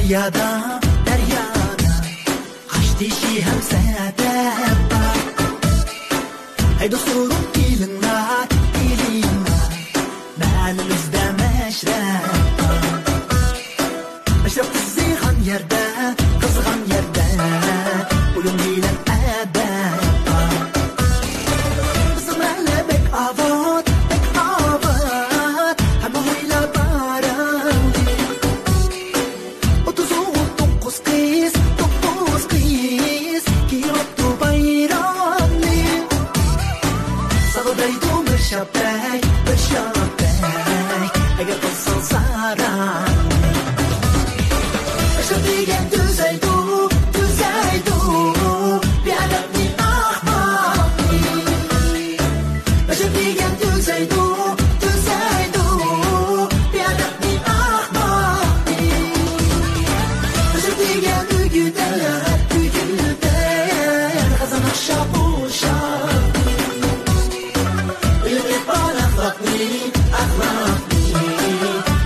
deryada Hashtişi hem sedeba Hey dostum ilinlar Meğelimizde meşrep Meşrep kızıgan yerde Kızıgan yerde Uyum bilen edep Bizim elle bek avat Hem huyla baran 39 kız Ki yoktu bayramlı Sağdaydı bir şapek Eğer kılsın saran Meşrep digen düzeydu Bir adamın ahmaklı Meşrep digen düzeydu Bir adamın ahmaklı Meşrep digen ügüder Kazan akşam uşak İlmi bana ahlaklı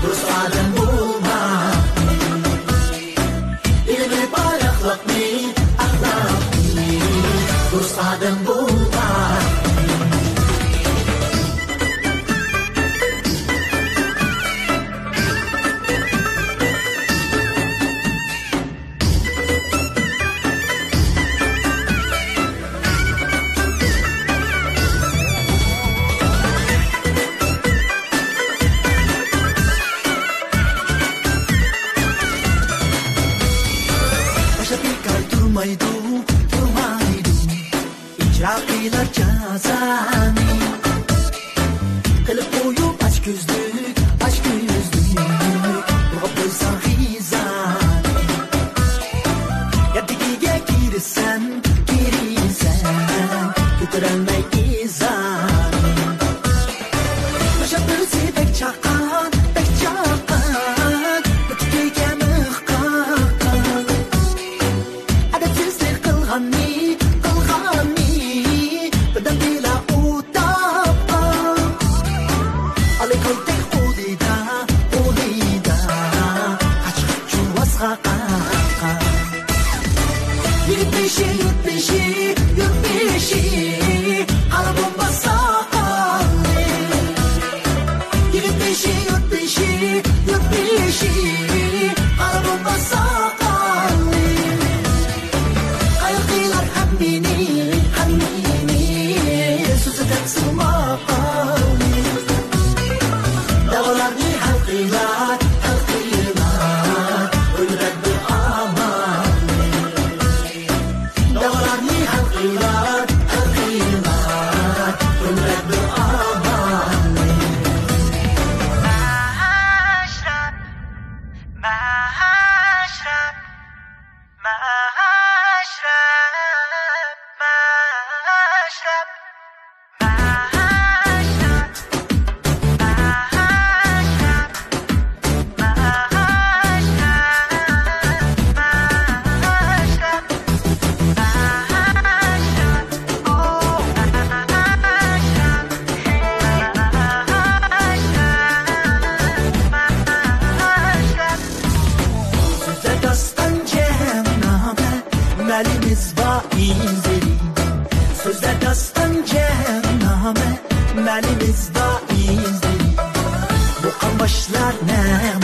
Rus adem bulmak İlmi bana ahlaklı Rus adem bulmak Durmaydı İcra kıylar cazani Kılıp uyup aç gözlük Rabıysan hizani Yerdikiye girirsen Götürelmey izani Meşabbisi pek çakan Götürkiye mıhkakan Adetsizlik kılgani Bedem bila utapa Ali koytek udida Kaç çuvas kakaka Yürüt beşi Hala bomba sakalı Yürüt beşi Hala bomba sakalı Ayaklar hemmini Sözü taksın makalı Davalarını halkıylar Ölüret bir amalı Davalarını halkıylar Ölüret bir amalı Maşrap Melimiz vaizleri Sözler dastan cehenname Melimiz vaizleri Bu kan başlar ne